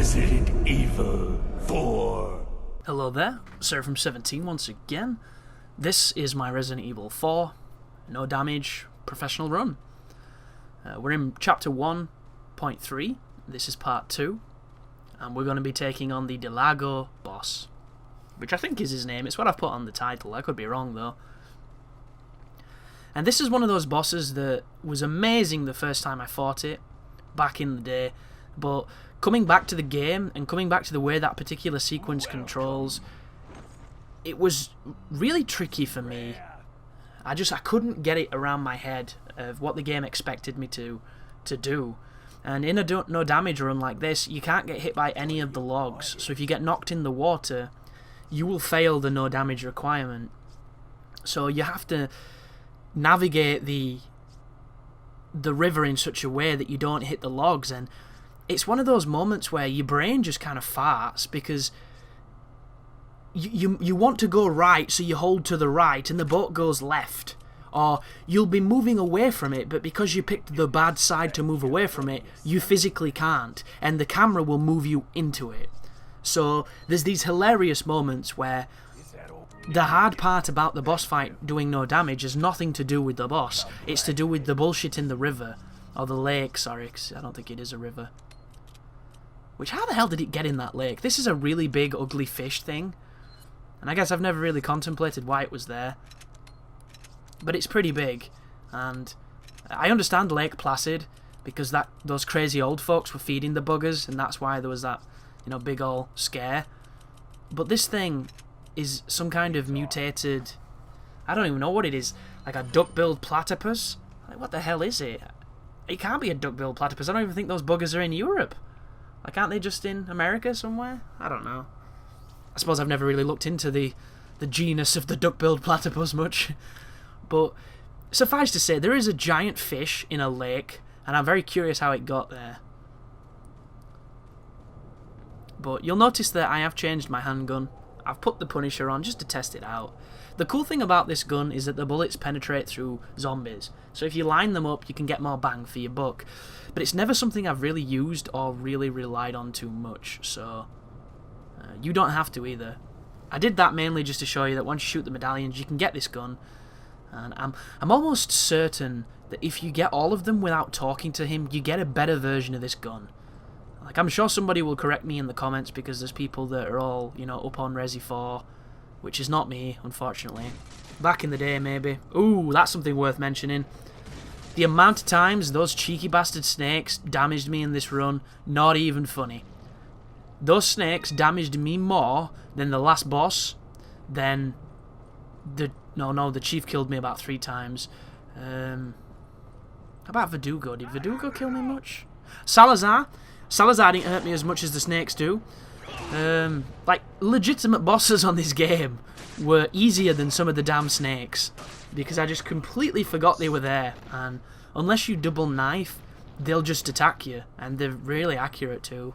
Resident Evil 4. Hello there, Sir from 17 once again. This is my Resident Evil 4 no damage professional run. We're in chapter 1.3. This is part 2, and we're going to be taking on the Lago boss, which I think is his name. It's what I've put on the title. I could be wrong though. And this is one of those bosses that was amazing the first time I fought it back in the day, but coming back to the game and coming back to the way that particular sequence controls, it was really tricky for me. I couldn't get it around my head of what the game expected me to do. And in a no damage run like this, you can't get hit by any of the logs, so if you get knocked in the water, you will fail the no damage requirement. So you have to navigate the river in such a way that you don't hit the logs, and it's one of those moments where your brain just kind of farts, because you want to go right, so you hold to the right and the boat goes left, or you'll be moving away from it, but because you picked the bad side to move away from it, you physically can't, and the camera will move you into it. So there's these hilarious moments where the hard part about the boss fight doing no damage has nothing to do with the boss. It's to do with the bullshit in the river. Or the lake, sorry, 'cause I don't think it is a river. Which, how the hell did it get in that lake? This is a really big, ugly fish thing. And I guess I've never really contemplated why it was there. But it's pretty big. And I understand Lake Placid, because those crazy old folks were feeding the buggers, and that's why there was that, big ol' scare. But this thing is some kind of mutated, I don't even know what it is, like a duck-billed platypus? Like, what the hell is it? It can't be a duck-billed platypus. I don't even think those buggers are in Europe. Like, aren't they just in America somewhere? I don't know. I suppose I've never really looked into the genus of the duck-billed platypus much. But suffice to say, there is a giant fish in a lake, and I'm very curious how it got there. But you'll notice that I have changed my handgun. I've put the Punisher on just to test it out. The cool thing about this gun is that the bullets penetrate through zombies, so if you line them up you can get more bang for your buck. But it's never something I've really used or really relied on too much, so you don't have to either. I did that mainly just to show you that once you shoot the medallions you can get this gun, and I'm almost certain that if you get all of them without talking to him, you get a better version of this gun. Like, I'm sure somebody will correct me in the comments, because there's people that are all, up on Resi 4, which is not me, unfortunately. Back in the day, maybe. Ooh, that's something worth mentioning. The amount of times those cheeky bastard snakes damaged me in this run, not even funny. Those snakes damaged me more than the last boss, than the chief killed me about 3 times. How about Verdugo? Did Verdugo kill me much? Salazar didn't hurt me as much as the snakes do. Like, legitimate bosses on this game were easier than some of the damn snakes, because I just completely forgot they were there, and unless you double knife, they'll just attack you, and they're really accurate too.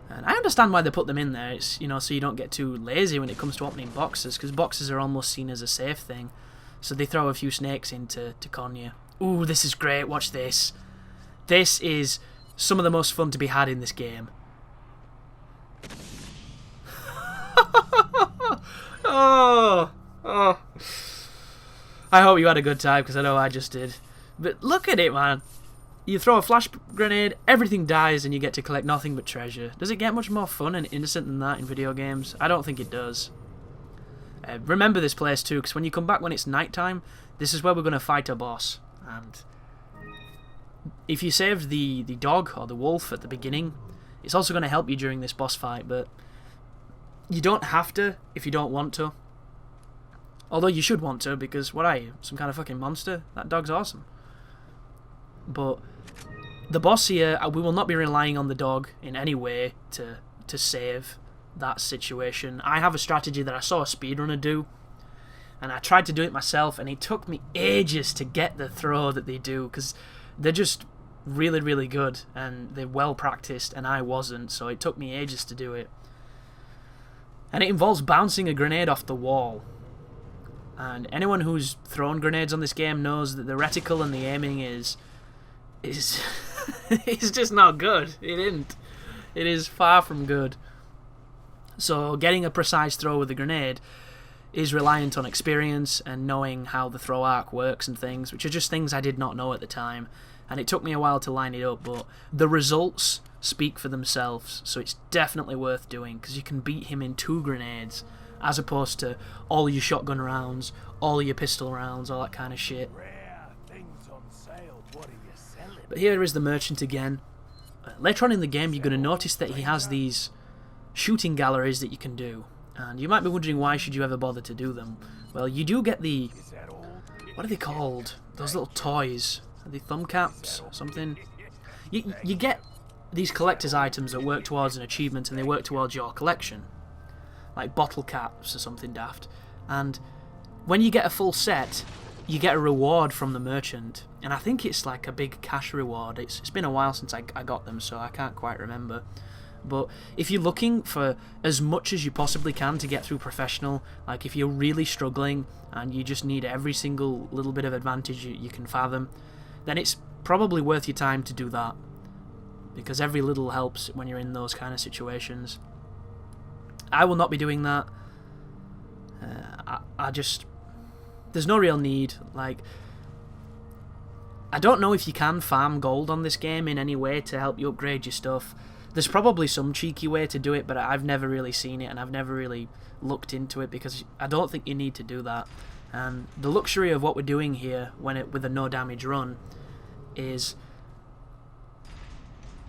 And I understand why they put them in there. It's, so you don't get too lazy when it comes to opening boxes, because boxes are almost seen as a safe thing, so they throw a few snakes in to con you. Ooh, this is great, watch this. This is some of the most fun to be had in this game. oh. I hope you had a good time, because I know I just did. But look at it, man. You throw a flash grenade, everything dies, and you get to collect nothing but treasure. Does it get much more fun and innocent than that in video games? I don't think it does. Remember this place too, because when you come back when it's nighttime, this is where we're going to fight a boss. And if you saved the dog or the wolf at the beginning, it's also going to help you during this boss fight, but you don't have to if you don't want to. Although you should want to, because what are you, some kind of fucking monster? That dog's awesome. But the boss here, we will not be relying on the dog in any way to save that situation. I have a strategy that I saw a speedrunner do, and I tried to do it myself, and it took me ages to get the throw that they do, because they're just really, really good, and they're well practiced, and I wasn't, so it took me ages to do it. And it involves bouncing a grenade off the wall. And anyone who's thrown grenades on this game knows that the reticle and the aiming is It's just not good. It isn't. It is far from good. So getting a precise throw with a grenade is reliant on experience and knowing how the throw arc works and things, which are just things I did not know at the time. And it took me a while to line it up, but the results speak for themselves, so it's definitely worth doing, because you can beat him in 2 grenades, as opposed to all your shotgun rounds, all your pistol rounds, all that kind of shit. But here is the merchant again. Later on in the game, you're going to notice that he has these shooting galleries that you can do. And you might be wondering, why should you ever bother to do them? Well, you do get the... what are they called? Those little toys. Are they thumb caps or something? You get these collector's items that work towards an achievement, and they work towards your collection. Like bottle caps or something daft. And when you get a full set, you get a reward from the merchant. And I think it's like a big cash reward. It's been a while since I got them, so I can't quite remember. But if you're looking for as much as you possibly can to get through professional, like if you're really struggling and you just need every single little bit of advantage you can fathom, then it's probably worth your time to do that. Because every little helps when you're in those kind of situations. I will not be doing that. I just... there's no real need. Like, I don't know if you can farm gold on this game in any way to help you upgrade your stuff. There's probably some cheeky way to do it, but I've never really seen it, and I've never really looked into it, because I don't think you need to do that. And the luxury of what we're doing here with a no damage run is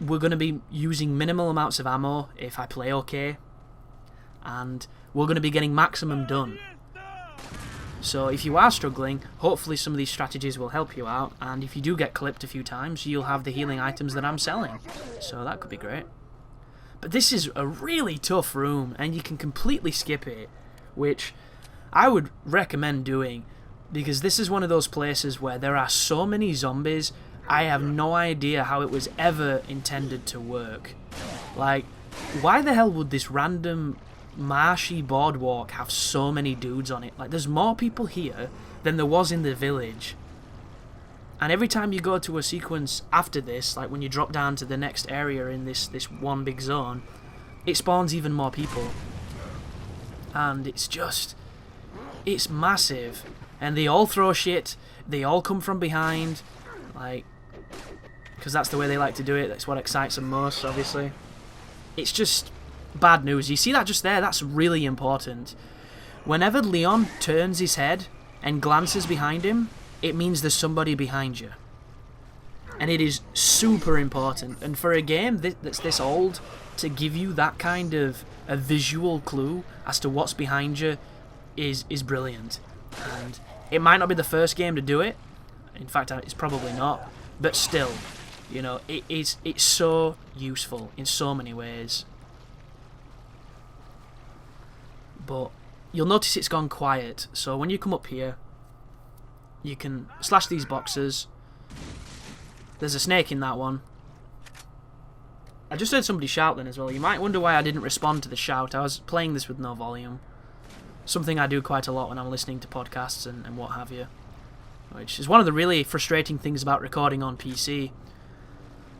we're going to be using minimal amounts of ammo if I play okay, and we're going to be getting maximum done. So if you are struggling, hopefully some of these strategies will help you out, and if you do get clipped a few times, you'll have the healing items that I'm selling. So that could be great. But this is a really tough room, and you can completely skip it, which I would recommend doing, because this is one of those places where there are so many zombies, I have no idea how it was ever intended to work. Like, why the hell would this random marshy boardwalk have so many dudes on it? Like, there's more people here than there was in the village. And every time you go to a sequence after this, like when you drop down to the next area in this one big zone, it spawns even more people. And it's just... it's massive. And they all throw shit, they all come from behind, like, because that's the way they like to do it, that's what excites them most, obviously. It's just bad news. You see that just there? That's really important. Whenever Leon turns his head and glances behind him, it means there's somebody behind you. And it is super important. And for a game that's this old, to give you that kind of a visual clue as to what's behind you is brilliant. And it might not be the first game to do it. In fact, it's probably not. But still, you know, it's so useful in so many ways. But you'll notice it's gone quiet. So when you come up here, you can slash these boxes. There's a snake in that one. I just heard somebody shout then as well. You might wonder why I didn't respond to the shout. I was playing this with no volume. Something I do quite a lot when I'm listening to podcasts and what have you. Which is one of the really frustrating things about recording on PC.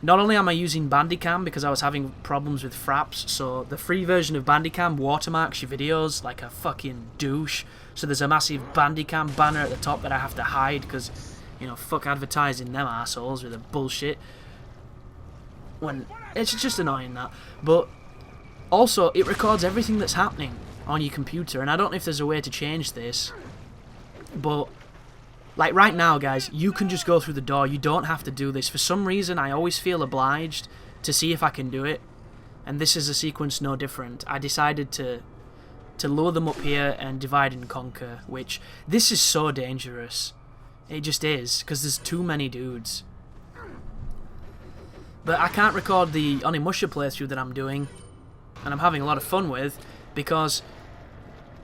Not only am I using Bandicam because I was having problems with fraps, so the free version of Bandicam watermarks your videos like a fucking douche. So there's a massive Bandicam banner at the top that I have to hide because, you know, fuck advertising them assholes with the bullshit. When it's just annoying that. But also, it records everything that's happening on your computer, and I don't know if there's a way to change this, but like right now, guys, you can just go through the door. You don't have to do this. For some reason, I always feel obliged to see if I can do it, and this is a sequence no different. I decided to lure them up here and divide and conquer, which this is so dangerous. It just is, because there's too many dudes. But I can't record the Onimusha playthrough that I'm doing, and I'm having a lot of fun with, because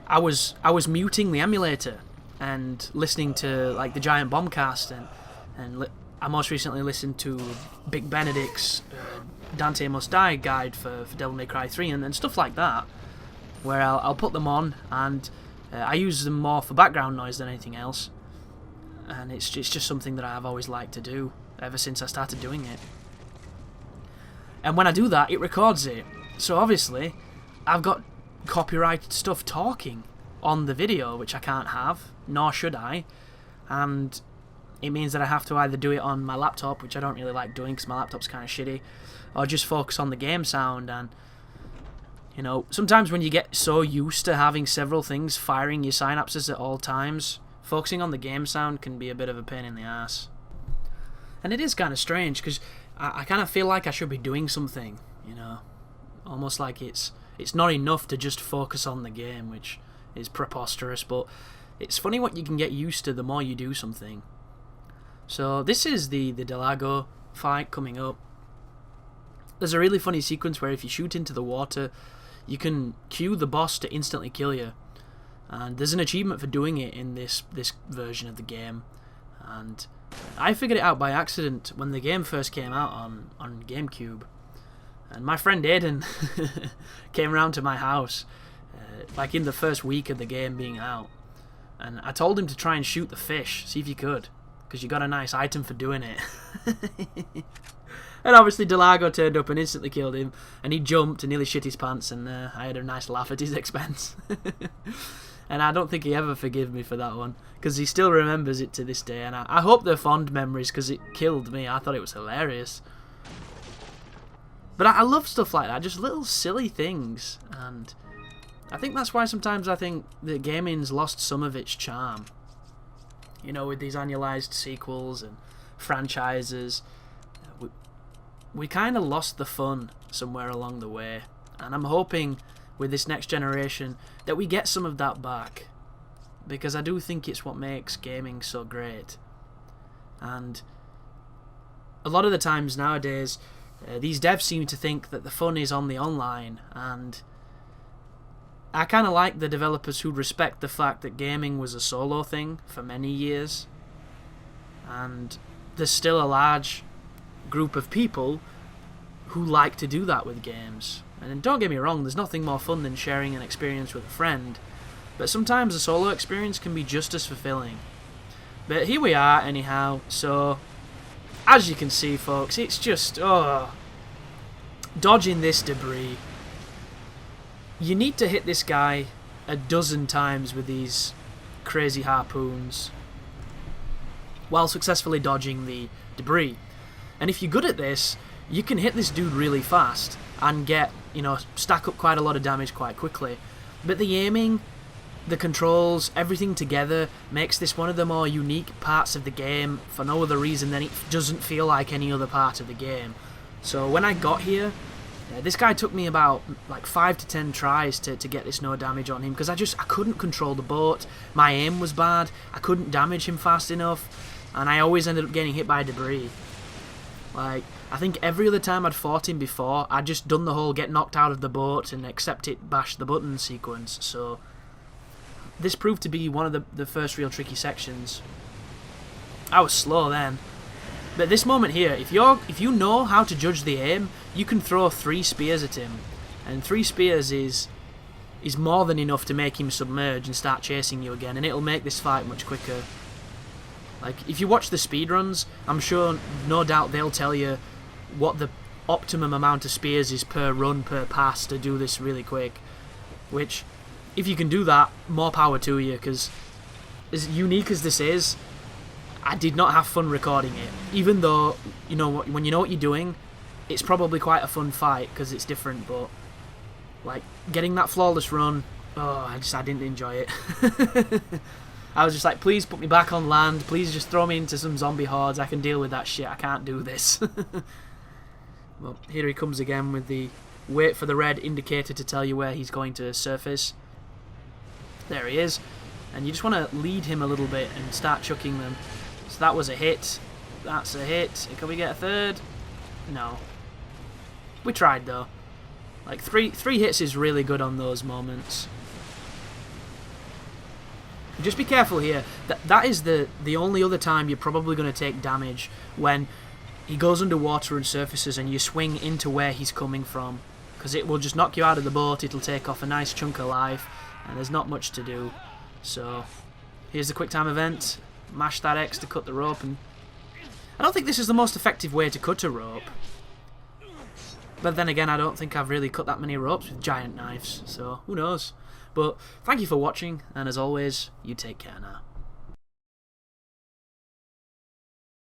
I was muting the emulator and listening to like the Giant Bombcast, and I most recently listened to Big Benedict's Dante Must Die guide for Devil May Cry 3 and stuff like that, where I'll put them on, and I use them more for background noise than anything else, and it's just something that I've always liked to do ever since I started doing it. And when I do that, it records it. So obviously, I've got copyrighted stuff talking on the video, which I can't have, nor should I. And it means that I have to either do it on my laptop, which I don't really like doing because my laptop's kind of shitty, or just focus on the game sound. And, you know, sometimes when you get so used to having several things firing your synapses at all times, focusing on the game sound can be a bit of a pain in the ass. And it is kind of strange because I kind of feel like I should be doing something, you know, almost like it's not enough to just focus on the game, which is preposterous, but it's funny what you can get used to the more you do something. So this is the Lago fight coming up. There's a really funny sequence where if you shoot into the water, you can cue the boss to instantly kill you. And there's an achievement for doing it in this version of the game. And I figured it out by accident when the game first came out on GameCube. And my friend Aiden came around to my house, like in the first week of the game being out. And I told him to try and shoot the fish, see if he could, because you got a nice item for doing it. And obviously Lago turned up and instantly killed him, and he jumped and nearly shit his pants, and I had a nice laugh at his expense. And I don't think he ever forgave me for that one, because he still remembers it to this day, and I hope they're fond memories, because it killed me. I thought it was hilarious. But I love stuff like that, just little silly things, and I think that's why sometimes I think that gaming's lost some of its charm. You know, with these annualized sequels and franchises, we kind of lost the fun somewhere along the way, and I'm hoping with this next generation that we get some of that back, because I do think it's what makes gaming so great. And a lot of the times nowadays, these devs seem to think that the fun is on the online, and I kind of like the developers who respect the fact that gaming was a solo thing for many years, and there's still a large group of people who like to do that with games. And don't get me wrong, there's nothing more fun than sharing an experience with a friend, but sometimes a solo experience can be just as fulfilling. But here we are anyhow, so as you can see folks, it's just dodging this debris. You need to hit this guy a dozen times with these crazy harpoons while successfully dodging the debris. And if you're good at this, you can hit this dude really fast and get, you know, stack up quite a lot of damage quite quickly. But the aiming, the controls, everything together makes this one of the more unique parts of the game for no other reason than it doesn't feel like any other part of the game. So when I got here, this guy took me about like 5 to 10 tries to get this no damage on him, because I couldn't control the boat, my aim was bad, I couldn't damage him fast enough, and I always ended up getting hit by debris. Like, I think every other time I'd fought him before, I'd just done the whole get knocked out of the boat and accept it, bash the button sequence, so this proved to be one of the first real tricky sections. I was slow then. But this moment here, if you know how to judge the aim, you can throw 3 spears at him, and 3 spears is more than enough to make him submerge and start chasing you again, and it'll make this fight much quicker. Like, if you watch the speedruns, I'm sure, no doubt they'll tell you what the optimum amount of spears is per run, per pass, to do this really quick. Which, if you can do that, more power to you, because as unique as this is, I did not have fun recording it. Even though, you know, when you know what you're doing, it's probably quite a fun fight, because it's different, but, like, getting that flawless run, I didn't enjoy it. I was just like, please put me back on land, please just throw me into some zombie hordes, I can deal with that shit, I can't do this. Well, here he comes again with the wait for the red indicator to tell you where he's going to surface. There he is, and you just want to lead him a little bit and start chucking them. So that was a hit, that's a hit, can we get a third? No. We tried though. Like, three hits is really good on those moments. Just be careful here. That is the only other time you're probably going to take damage, when he goes underwater and surfaces and you swing into where he's coming from, because it will just knock you out of the boat, it'll take off a nice chunk of life, and there's not much to do. So here's the quick time event. Mash that X to cut the rope, and I don't think this is the most effective way to cut a rope. But then again, I don't think I've really cut that many ropes with giant knives, so who knows. But thank you for watching, and as always, you take care now.